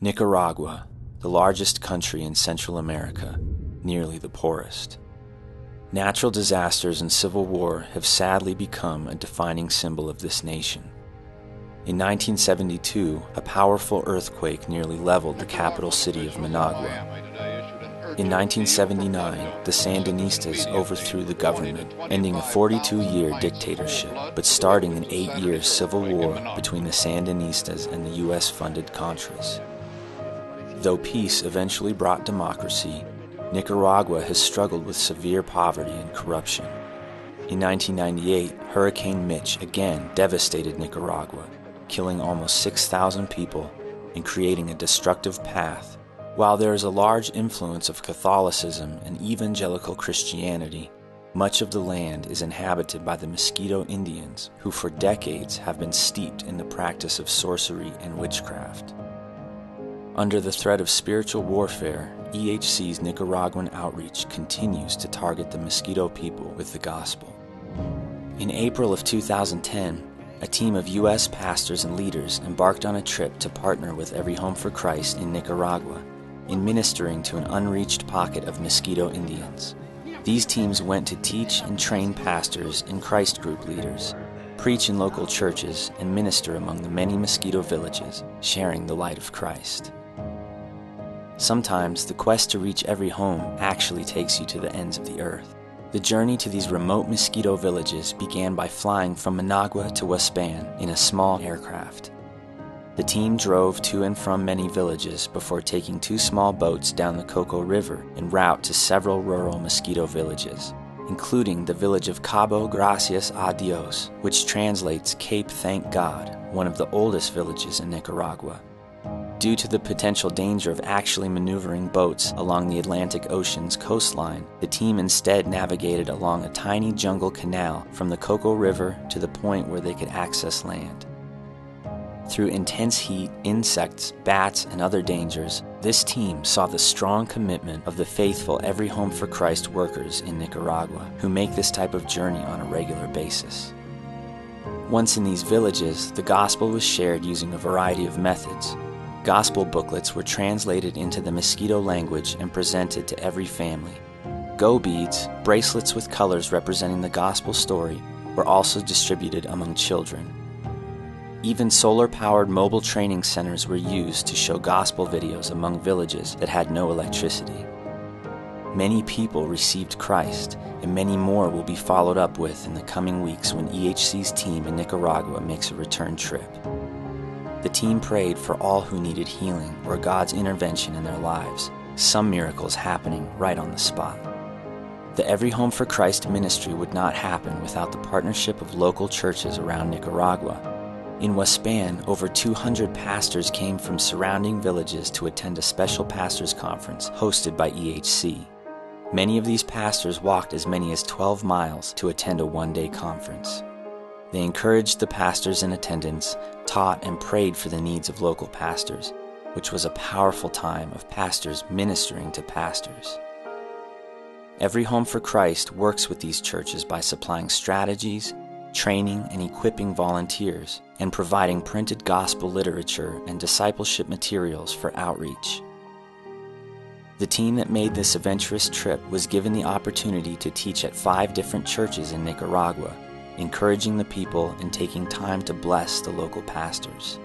Nicaragua, the largest country in Central America, nearly the poorest. Natural disasters and civil war have sadly become a defining symbol of this nation. In 1972, a powerful earthquake nearly leveled the capital city of Managua. In 1979, the Sandinistas overthrew the government, ending a 42-year dictatorship, but starting an 8-year civil war between the Sandinistas and the U.S.-funded Contras. Though peace eventually brought democracy, Nicaragua has struggled with severe poverty and corruption. In 1998, Hurricane Mitch again devastated Nicaragua, killing almost 6,000 people and creating a destructive path. While there is a large influence of Catholicism and evangelical Christianity, much of the land is inhabited by the Mosquito Indians, who for decades have been steeped in the practice of sorcery and witchcraft. Under the threat of spiritual warfare, EHC's Nicaraguan outreach continues to target the Mosquito people with the gospel. In April of 2010, a team of U.S. pastors and leaders embarked on a trip to partner with Every Home for Christ in Nicaragua in ministering to an unreached pocket of Mosquito Indians. These teams went to teach and train pastors and Christ group leaders, preach in local churches, and minister among the many Mosquito villages, sharing the light of Christ. Sometimes the quest to reach every home actually takes you to the ends of the earth. The journey to these remote Mosquito villages began by flying from Managua to Huaspan in a small aircraft. The team drove to and from many villages before taking 2 small boats down the Coco River en route to several rural Mosquito villages, including the village of Cabo Gracias a Dios, which translates Cape Thank God, one of the oldest villages in Nicaragua. Due to the potential danger of actually maneuvering boats along the Atlantic Ocean's coastline, the team instead navigated along a tiny jungle canal from the Coco River to the point where they could access land. Through intense heat, insects, bats, and other dangers, this team saw the strong commitment of the faithful Every Home for Christ workers in Nicaragua, who make this type of journey on a regular basis. Once in these villages, the gospel was shared using a variety of methods. Gospel booklets were translated into the Mosquito language and presented to every family. Go beads, bracelets with colors representing the gospel story, were also distributed among children. Even solar-powered mobile training centers were used to show gospel videos among villages that had no electricity. Many people received Christ, and many more will be followed up with in the coming weeks when EHC's team in Nicaragua makes a return trip. The team prayed for all who needed healing or God's intervention in their lives, some miracles happening right on the spot. The Every Home for Christ ministry would not happen without the partnership of local churches around Nicaragua. In Huaspan, over 200 pastors came from surrounding villages to attend a special pastors' conference hosted by EHC. Many of these pastors walked as many as 12 miles to attend a one-day conference. They encouraged the pastors in attendance, taught and prayed for the needs of local pastors, which was a powerful time of pastors ministering to pastors. Every Home for Christ works with these churches by supplying strategies, training and equipping volunteers, and providing printed gospel literature and discipleship materials for outreach. The team that made this adventurous trip was given the opportunity to teach at 5 different churches in Nicaragua, encouraging the people and taking time to bless the local pastors.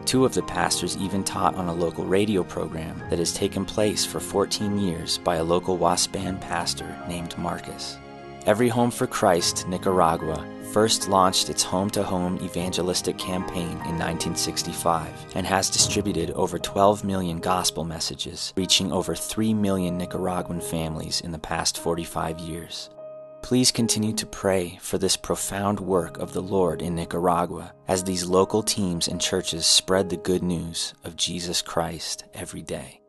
2 of the pastors even taught on a local radio program that has taken place for 14 years by a local Huaspan pastor named Marcus. Every Home for Christ Nicaragua first launched its home-to-home evangelistic campaign in 1965 and has distributed over 12 million gospel messages, reaching over 3 million Nicaraguan families in the past 45 years. Please continue to pray for this profound work of the Lord in Nicaragua as these local teams and churches spread the good news of Jesus Christ every day.